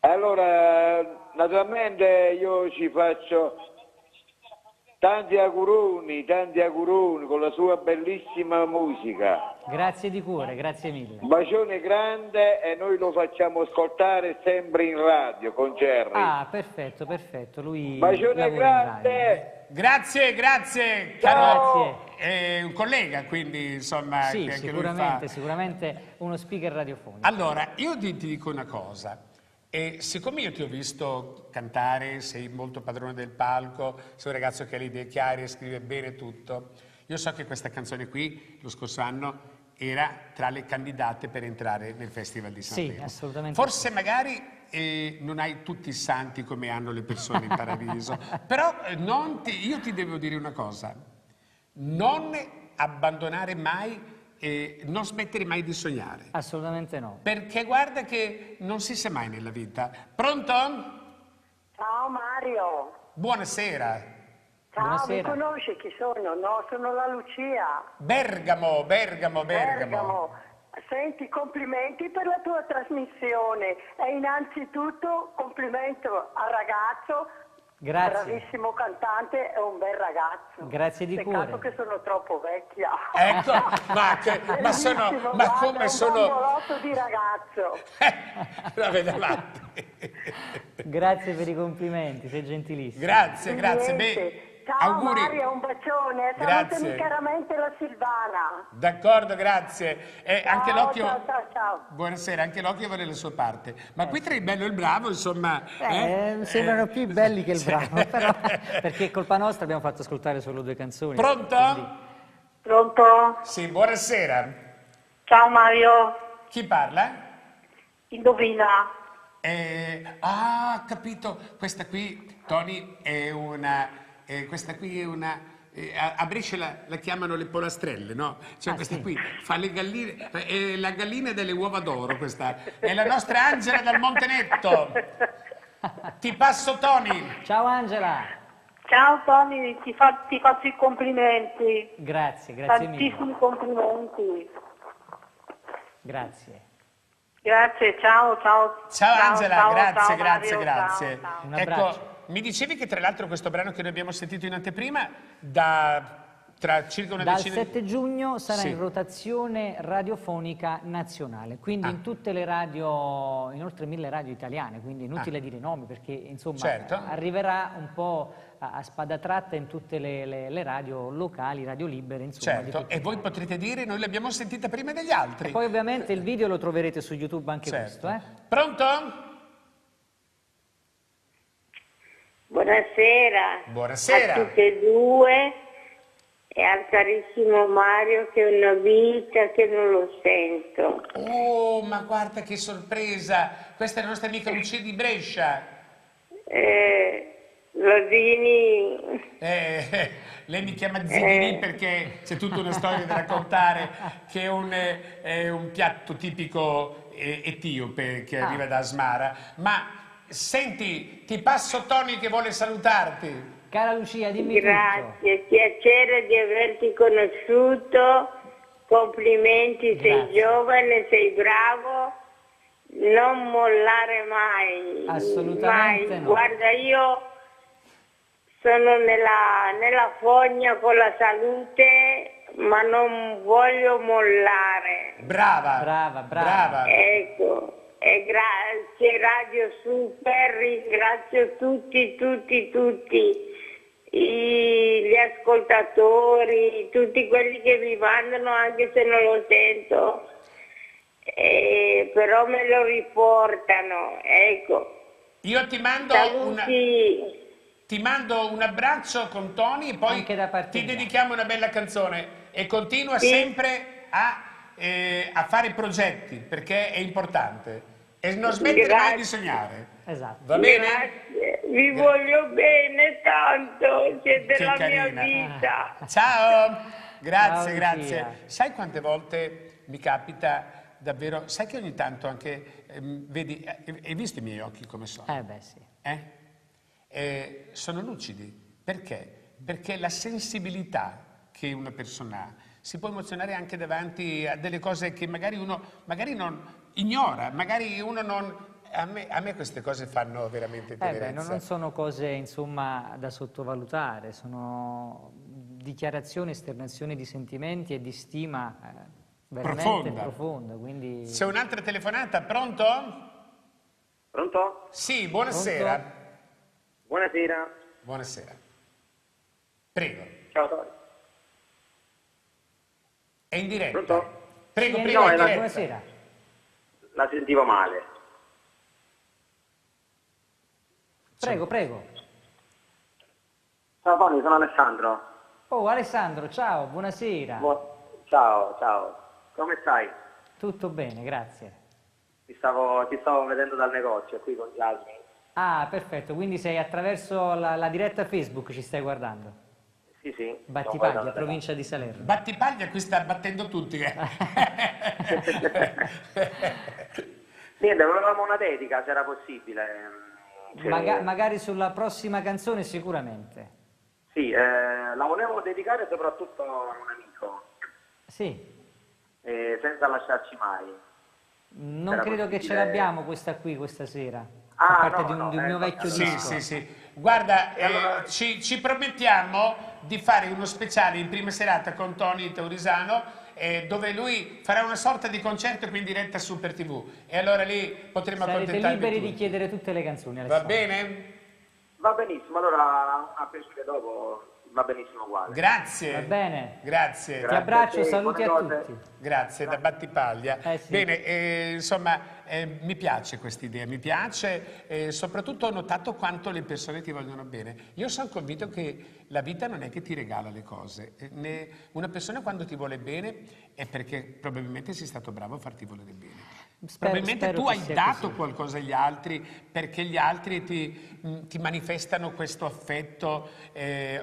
Allora, naturalmente io ci faccio tanti auguroni con la sua bellissima musica. Grazie di cuore, grazie mille. Un bacione grande e noi lo facciamo ascoltare sempre in radio con Gerry. Ah, perfetto, perfetto, lui Bacione lavora in radio. grande! Grazie, Ciao. È un collega, quindi insomma... Sì, che anche lui sicuramente, fa. sicuramente uno speaker radiofonico. Allora, io ti dico una cosa. E siccome io ti ho visto cantare, sei molto padrone del palco, sei un ragazzo che ha le idee chiare e scrive bene tutto, io so che questa canzone qui, lo scorso anno, era tra le candidate per entrare nel Festival di Sanremo. Sì, assolutamente. Forse magari non hai tutti i santi come hanno le persone in paradiso, però io ti devo dire una cosa, non abbandonare mai, non smettere mai di sognare. Assolutamente no. Perché guarda che non si sa mai nella vita. Pronto? Ciao Mario. Buonasera. Ciao, Buonasera. mi conosci chi sono? No, sono la Lucia. Bergamo. Senti, complimenti per la tua trasmissione e innanzitutto complimento al ragazzo. Grazie. Bravissimo cantante e un bel ragazzo. Grazie di Peccato cuore. che sono troppo vecchia. Ecco, ma come Un sono... bambolotto di ragazzo. La vedo avanti. Grazie per i complimenti, sei gentilissimo. Grazie. Niente. Beh, Ciao auguri. Mario, un bacione. Grazie. Salutami caramente la Silvana. D'accordo, grazie. Anche Ciao, l'occhio... ciao. Buonasera, anche l'occhio va nella sua parte. Ma qui tra il bello e il bravo, insomma... Sembrano più belli che il bravo, però, perché è colpa nostra abbiamo fatto ascoltare solo 2 canzoni. Pronto? quindi- Pronto? Sì, buonasera. Ciao Mario, Chi parla? indovina. Capito. Questa qui, Tony, è una... questa qui è una... a Brescia la chiamano le polastrelle, no? Cioè questa sì. qui fa le galline... È la gallina delle uova d'oro, questa. È la nostra Angela dal Montenetto. Ti passo Tony. Ciao Angela. Ciao Tony, ti faccio i complimenti. Grazie mille. Tantissimi complimenti. Grazie. Grazie, ciao. Ciao Angela, ciao, grazie, ciao, Mario, grazie. ciao. Un abbraccio. Ecco, mi dicevi che tra l'altro questo brano che noi abbiamo sentito in anteprima, tra circa una Dal decina 7 giugno sarà Sì. in rotazione radiofonica nazionale, quindi in tutte le radio, in oltre 1000 radio italiane, quindi inutile dire nomi perché insomma Certo. arriverà un po' a spada tratta in tutte le radio locali, radio libere, insomma. di Certo, tutti e i voi tagli. potrete dire, noi l'abbiamo sentita prima degli altri. E poi ovviamente il video lo troverete su YouTube anche Certo. questo. Pronto? Buonasera. Buonasera. A tutte e due e al carissimo Mario che è una vita che non lo sento. Oh, ma guarda che sorpresa! Questa è la nostra amica Lucia di Brescia. Lodini. Lei mi chiama Zidini perché c'è tutta una storia da raccontare, che è un piatto tipico etiope che arriva da Asmara. Ma senti, ti passo Tony che vuole salutarti. Cara Lucia, dimmi Grazie, piacere di averti conosciuto, complimenti, sei giovane, sei bravo, non mollare mai. Assolutamente mai. no. Guarda, io sono nella fogna con la salute, ma non voglio mollare. Brava. Ecco. E grazie Radio Super, ringrazio tutti, gli ascoltatori, tutti quelli che mi mandano anche se non lo sento, però me lo riportano, ecco. Io ti mando un abbraccio con Tony e poi ti dedichiamo una bella canzone e continua sempre a fare progetti perché è importante. E non smettere mai di sognare. Esatto. Va bene? Grazie, vi voglio bene tanto, siete Che la carina. mia vita. Ciao, grazie, Ciao, grazie. Lucia. Sai quante volte mi capita davvero, sai che ogni tanto anche, vedi, hai visto i miei occhi come sono? Beh sì. Sono lucidi. Perché? Perché la sensibilità che una persona ha si può emozionare anche davanti a delle cose che magari uno non ignora, magari uno non... A me queste cose fanno veramente tenerezza. Non sono cose insomma da sottovalutare, sono dichiarazioni, esternazioni di sentimenti e di stima veramente profonda. Quindi... C'è un'altra telefonata, pronto? Pronto? Sì, buonasera. Pronto? Buonasera. Buonasera. Prego. Ciao Tony. È in diretta. Pronto? Prego, Sì, prego, no, è in diretta. buonasera. La sentivo male. Prego. Ciao Tony, sono Alessandro. Oh Alessandro, ciao, buonasera. Ciao. Come stai? Tutto bene, grazie. Ti stavo vedendo dal negozio qui con gli altri. Ah, perfetto, quindi sei attraverso la diretta Facebook, ci stai guardando? Sì. Battipaglia, provincia di Salerno. Battipaglia qui sta battendo tutti. Niente, volevamo una dedica, se era possibile. Magari sulla prossima canzone sicuramente. Sì, la volevo dedicare soprattutto a un amico. Sì. Senza lasciarci mai. Non credo che ce l'abbiamo questa qui questa sera. Ah, a parte di un mio vecchio disco. Sì. Guarda, ci promettiamo di fare uno speciale in prima serata con Tony Taurisano dove lui farà una sorta di concerto qui in diretta su Super TV e allora lì potremo accontentarvi Sarete liberi tutti. di chiedere tutte le canzoni, Va Alessandro. bene? Va benissimo, allora a piacere dopo va benissimo uguale. Grazie. Va bene. Grazie. Ti abbraccio, a te, saluti a buone cose. tutti. Grazie, da Battipaglia. Sì. Bene, insomma, mi piace questa idea, mi piace, soprattutto ho notato quanto le persone ti vogliono bene. Io sono convinto che la vita non è che ti regala le cose. Una persona quando ti vuole bene è perché probabilmente sei stato bravo a farti volere bene. Probabilmente tu hai dato qualcosa agli altri perché gli altri ti manifestano questo affetto.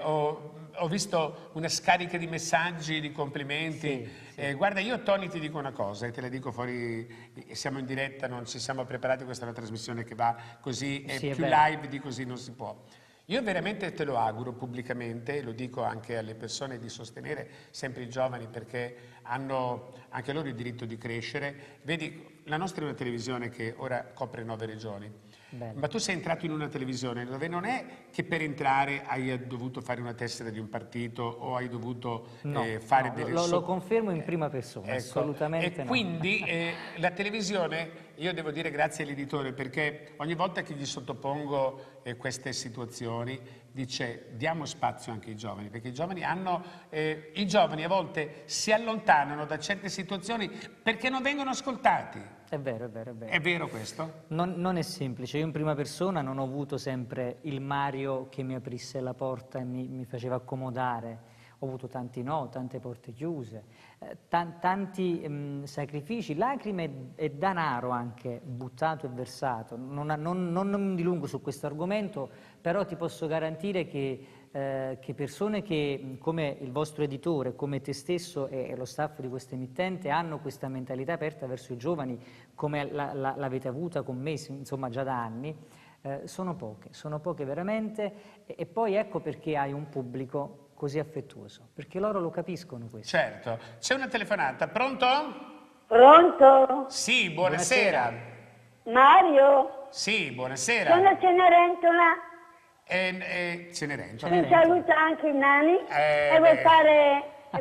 Ho visto una scarica di messaggi, di complimenti. Sì. Guarda, io Tony ti dico una cosa e te la dico fuori, siamo in diretta, non ci siamo preparati, questa è una trasmissione che va così, è più live di così non si può. Io veramente te lo auguro pubblicamente, lo dico anche alle persone, di sostenere sempre i giovani perché hanno anche loro il diritto di crescere. Vedi, la nostra è una televisione che ora copre 9 regioni. Bene. Ma tu sei entrato in una televisione dove non è che per entrare hai dovuto fare una tessera di un partito o hai dovuto fare delle... Lo confermo in prima persona, Ecco. assolutamente E no. quindi la televisione, io devo dire grazie all'editore perché ogni volta che gli sottopongo queste situazioni dice diamo spazio anche ai giovani, perché i giovani i giovani a volte si allontanano da certe situazioni perché non vengono ascoltati. È vero, è vero, è vero. È vero questo? Non è semplice. Io in prima persona non ho avuto sempre il Mario che mi aprisse la porta e mi faceva accomodare. Ho avuto tanti no, tante porte chiuse, tanti sacrifici, lacrime e denaro anche buttato e versato. Non mi dilungo su questo argomento, però ti posso garantire che persone che, come il vostro editore, come te stesso e lo staff di questa emittente, hanno questa mentalità aperta verso i giovani, come l'avete avuta con me, insomma, già da anni, sono poche veramente. E poi ecco perché hai un pubblico così affettuoso, perché loro lo capiscono questo. Certo. C'è una telefonata. Pronto? Pronto? Sì, buonasera. Mario? Sì, buonasera. Sono Cenerentola. Cenerentola. Mi saluta anche i nani e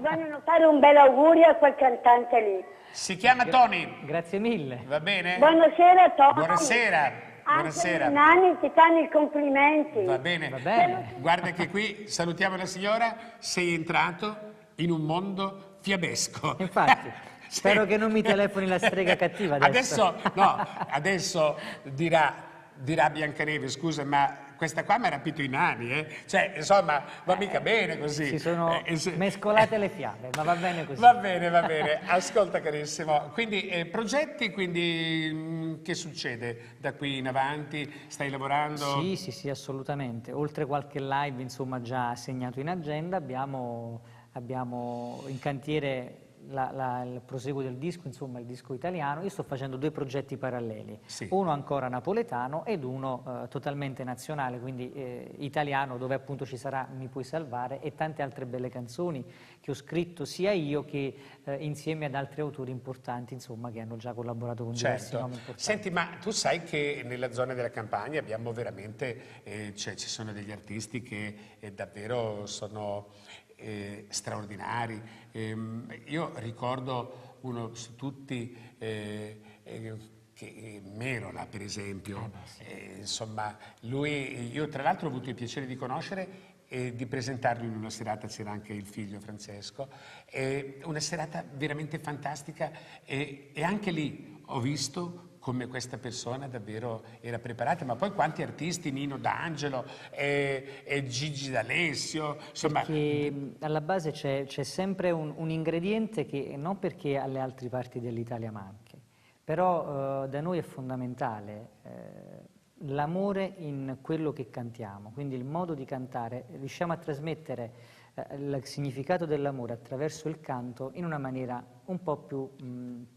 vogliono fare un bel augurio a quel cantante lì. Si chiama Tony. Grazie mille. Va bene? Buonasera Tony. Buonasera. Buonasera. Anche i nani ti fanno i complimenti. Va bene. Va bene. Guarda che qui salutiamo la signora, sei entrato in un mondo fiabesco. Infatti, spero che non mi telefoni la strega cattiva adesso. Adesso dirà Biancaneve, scusa, ma questa qua mi ha rapito i nani, Cioè, insomma, va mica bene così. Si sono mescolate le fiabe, ma va bene così. Va bene. Ascolta carissimo, quindi progetti, che succede da qui in avanti? Stai lavorando? Sì, assolutamente. Oltre qualche live, insomma, già segnato in agenda, abbiamo in cantiere il proseguo del disco, insomma il disco italiano. Io sto facendo 2 progetti paralleli, sì. Uno ancora napoletano ed uno totalmente nazionale, quindi italiano, dove appunto ci sarà Mi puoi salvare e tante altre belle canzoni che ho scritto sia io che insieme ad altri autori importanti, insomma, che hanno già collaborato con diversi nomi importanti. Senti, ma tu sai che nella zona della Campania abbiamo veramente, ci sono degli artisti che davvero sono straordinari. Io ricordo uno su tutti, Merola per esempio, insomma lui, io tra l'altro ho avuto il piacere di conoscere e di presentarlo in una serata, c'era anche il figlio Francesco, una serata veramente fantastica e anche lì ho visto come questa persona davvero era preparata, ma poi quanti artisti, Nino D'Angelo e Gigi D'Alessio, insomma. Perché alla base c'è sempre un ingrediente che non perché alle altre parti dell'Italia manchi, però da noi è fondamentale l'amore in quello che cantiamo, quindi il modo di cantare, riusciamo a trasmettere il significato dell'amore attraverso il canto in una maniera un po' più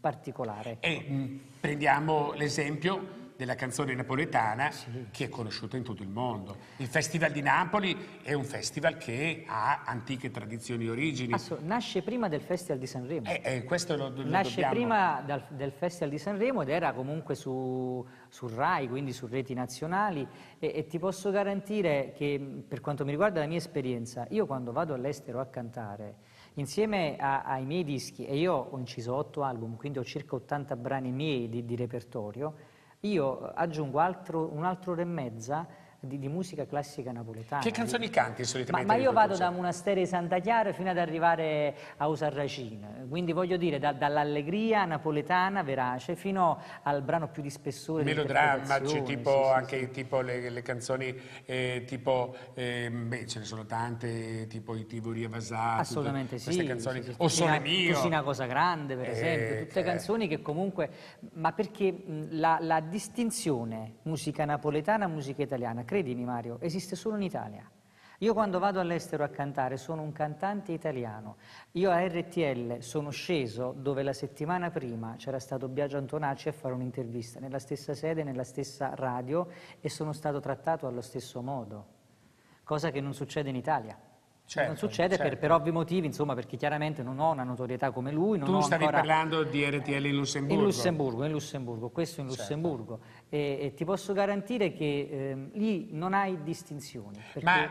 particolare. E prendiamo l'esempio della canzone napoletana, che è conosciuta in tutto il mondo. Il Festival di Napoli è un festival che ha antiche tradizioni e origini. Nasce prima del Festival di Sanremo. Questo lo Nasce dobbiamo... prima del Festival di Sanremo ed era comunque su Rai, quindi su reti nazionali, e ti posso garantire che, per quanto mi riguarda la mia esperienza, io quando vado all'estero a cantare, insieme ai miei dischi, e io ho inciso 8 album, quindi ho circa 80 brani miei di repertorio, io aggiungo un'altra ora e mezza di musica classica napoletana. Che canzoni canti solitamente? Ma io vado da Monasteri di Santa Chiara fino ad arrivare a Usarracina, quindi voglio dire dall'allegria napoletana verace fino al brano più di spessore, melodrammaci, tipo anche tipo le canzoni tipo ce ne sono tante, tipo i Tivoli a Vasà, assolutamente queste canzoni, sì. O Sole Mio, Così una cosa grande per esempio, tutte canzoni che comunque, ma perché la distinzione musica napoletana, musica italiana, credimi Mario, esiste solo in Italia. Io quando vado all'estero a cantare sono un cantante italiano. Io a RTL sono sceso dove la settimana prima c'era stato Biagio Antonacci a fare un'intervista nella stessa sede, nella stessa radio, e sono stato trattato allo stesso modo, cosa che non succede in Italia. Non succede per ovvi motivi, insomma, perché chiaramente non ho una notorietà come lui. Tu stavi parlando di RTL in Lussemburgo? In Lussemburgo, questo in Lussemburgo. E ti posso garantire che lì non hai distinzioni. Ma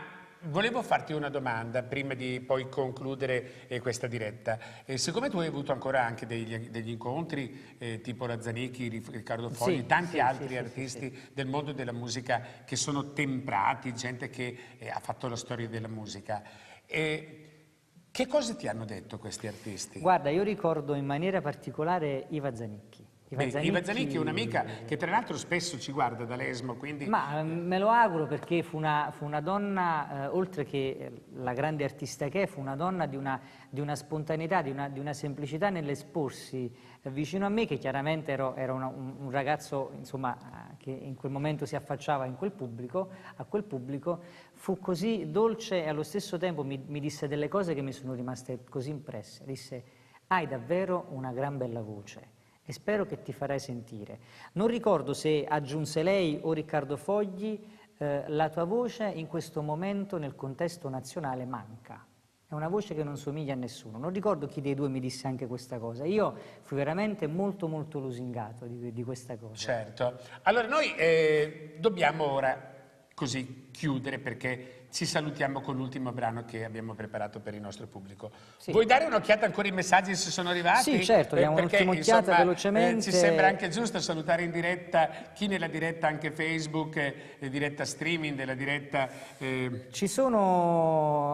volevo farti una domanda prima di poi concludere questa diretta. Siccome tu hai avuto ancora anche degli incontri tipo la Zanicchi, Riccardo Fogli, Sì, tanti sì, altri sì, artisti sì. del mondo della musica che sono temprati, gente che ha fatto la storia della musica. Che cosa ti hanno detto questi artisti? Guarda, io ricordo in maniera particolare Iva Zanicchi. Iva Zanicchi è un'amica che tra l'altro spesso ci guarda dall'Esmo, quindi... Ma me lo auguro, perché fu una donna, oltre che la grande artista che è, fu una donna di una spontaneità, di una semplicità nell'esporsi vicino a me, che chiaramente era un ragazzo, insomma, che in quel momento si affacciava a quel pubblico, fu così dolce e allo stesso tempo mi disse delle cose che mi sono rimaste così impresse. Disse: hai davvero una gran bella voce e spero che ti farai sentire. Non ricordo se aggiunse lei o Riccardo Fogli, la tua voce in questo momento nel contesto nazionale manca. È una voce che non somiglia a nessuno. Non ricordo chi dei due mi disse anche questa cosa. Io fui veramente molto molto lusingato di questa cosa. Certo. Allora noi dobbiamo ora così chiudere, perché ci salutiamo con l'ultimo brano che abbiamo preparato per il nostro pubblico. Sì. Vuoi dare un'occhiata ancora ai messaggi se sono arrivati? Sì, certo, diamo un'ultima occhiata velocemente. Ci sembra anche giusto salutare in diretta chi nella diretta anche Facebook, diretta streaming, della diretta...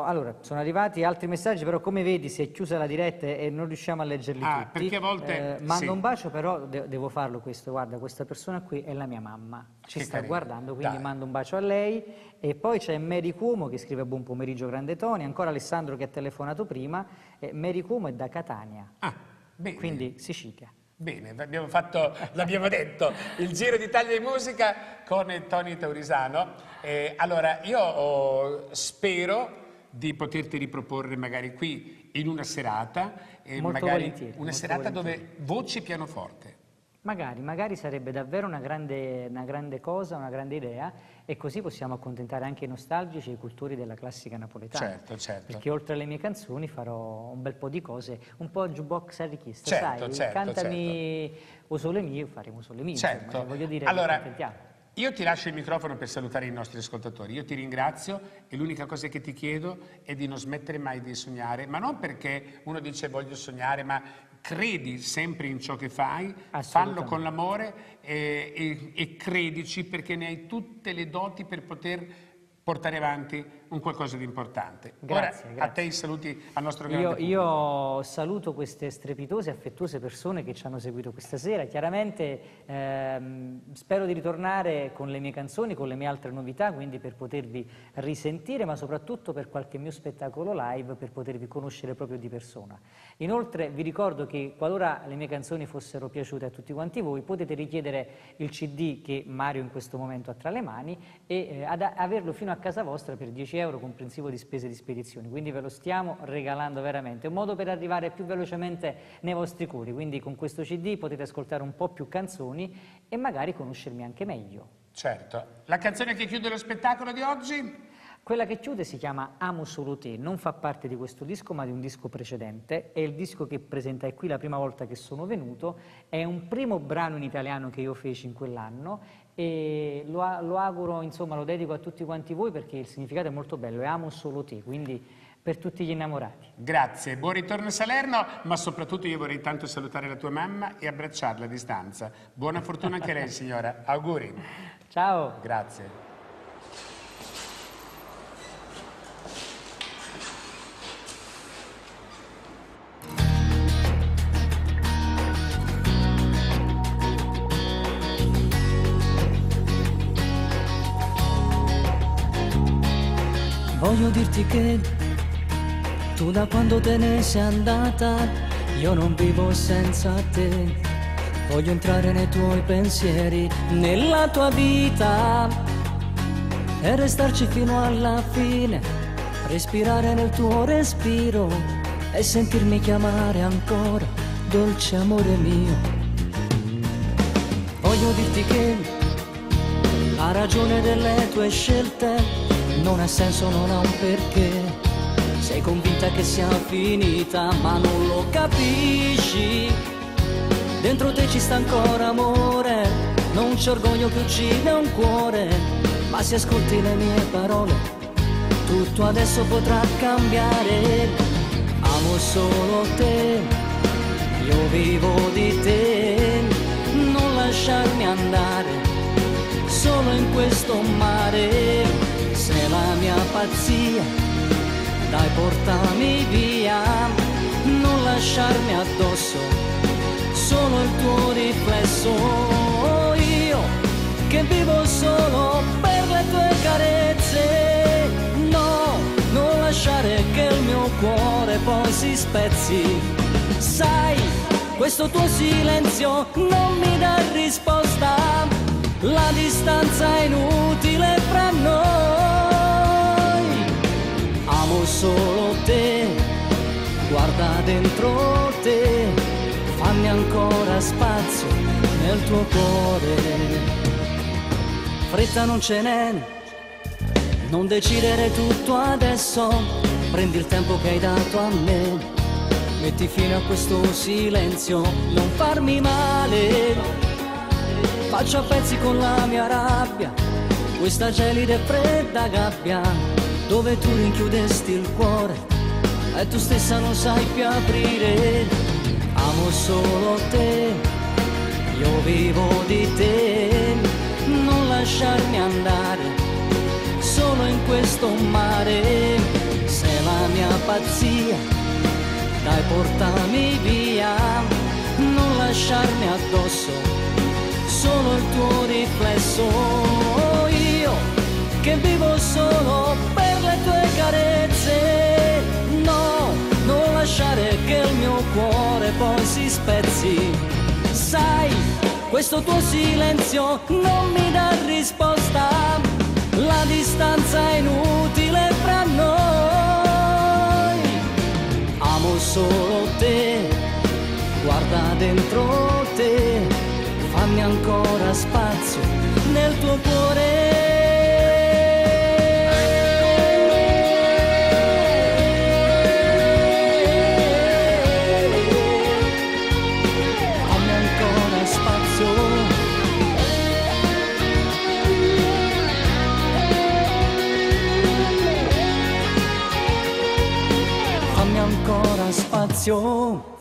Allora, sono arrivati altri messaggi, però come vedi si è chiusa la diretta e non riusciamo a leggerli tutti. Perché a volte... Mando un bacio, però devo farlo questo. Guarda, questa persona qui è la mia mamma, ci sta guardando, quindi mando un bacio a lei. E poi c'è Mary Cuomo che scrive: buon pomeriggio grande Tony, ancora Alessandro che ha telefonato prima. Mary Cuomo è da Catania, quindi Sicilia. Bene, l'abbiamo detto, il Giro d'Italia di musica con Tony Taurisano. Allora, io spero di poterti riproporre magari qui in una serata, magari una serata dove voci e pianoforte. Magari sarebbe davvero una grande cosa, una grande idea, e così possiamo accontentare anche i nostalgici e i cultori della classica napoletana. Certo. Perché oltre alle mie canzoni farò un bel po' di cose, un po' jukebox a richiesta, certo, cantami O Sole Mio, faremo Sole Mio. Certo. Insomma, voglio dire, allora, io ti lascio il microfono per salutare i nostri ascoltatori. Io ti ringrazio e l'unica cosa che ti chiedo è di non smettere mai di sognare, ma non perché uno dice voglio sognare, ma credi sempre in ciò che fai, fallo con l'amore e credici, perché ne hai tutte le doti per poter portare avanti un qualcosa di importante. Grazie. A te i saluti al nostro grande pubblico. Io saluto queste strepitose e affettuose persone che ci hanno seguito questa sera. Chiaramente spero di ritornare con le mie canzoni, con le mie altre novità, quindi per potervi risentire, ma soprattutto per qualche mio spettacolo live, per potervi conoscere proprio di persona. Inoltre vi ricordo che qualora le mie canzoni fossero piaciute a tutti quanti voi, potete richiedere il CD che Mario in questo momento ha tra le mani e averlo fino a casa vostra per 10 euro comprensivo di spese di spedizione, quindi ve lo stiamo regalando veramente, un modo per arrivare più velocemente nei vostri cuori. Quindi con questo CD potete ascoltare un po' più canzoni e magari conoscermi anche meglio. Certo. La canzone che chiude lo spettacolo di oggi? Quella che chiude si chiama Amo solo te, non fa parte di questo disco ma di un disco precedente, è il disco che presentai qui la prima volta che sono venuto, è un primo brano in italiano che io feci in quell'anno e lo auguro, insomma lo dedico a tutti quanti voi perché il significato è molto bello, è Amo solo te, quindi per tutti gli innamorati. Grazie, buon ritorno a Salerno, ma soprattutto io vorrei tanto salutare la tua mamma e abbracciarla a distanza. Buona fortuna anche a lei signora, auguri. Ciao. Grazie. Voglio dirti che tu da quando te ne sei andata io non vivo senza te. Voglio entrare nei tuoi pensieri, nella tua vita e restarci fino alla fine, respirare nel tuo respiro e sentirmi chiamare ancora dolce amore mio. Voglio dirti che la ragione delle tue scelte non ha senso, non ha un perché. Sei convinta che sia finita, ma non lo capisci. Dentro te ci sta ancora amore, non c'è orgoglio che uccide un cuore. Ma se ascolti le mie parole, tutto adesso potrà cambiare. Amo solo te, io vivo di te, non lasciarmi andare solo in questo mare. Sei la mia pazzia, dai portami via, non lasciarmi addosso solo il tuo riflesso. Io che vivo solo per le tue carezze, no, non lasciare che il mio cuore poi si spezzi. Sai, questo tuo silenzio non mi dà risposta, la distanza è inutile fra noi. Amo solo te, guarda dentro te, fammi ancora spazio nel tuo cuore. Fretta non ce n'è, non decidere tutto adesso, prendi il tempo che hai dato a me, metti fine a questo silenzio, non farmi male, faccio a pezzi con la mia rabbia, questa gelida e fredda gabbia, dove tu rinchiudesti il cuore e tu stessa non sai più aprire. Amo solo te, io vivo di te, non lasciarmi andare solo in questo mare. Sei la mia pazzia, dai portami via, non lasciarmi addosso solo il tuo riflesso. Io che vivo solo per le tue carezze, no, non lasciare che il mio cuore poi si spezzi. Sai, questo tuo silenzio non mi dà risposta, la distanza è inutile fra noi. Amo solo te, guarda dentro te, fammi ancora spazio nel tuo cuore. Fammi ancora spazio. Fammi ancora spazio.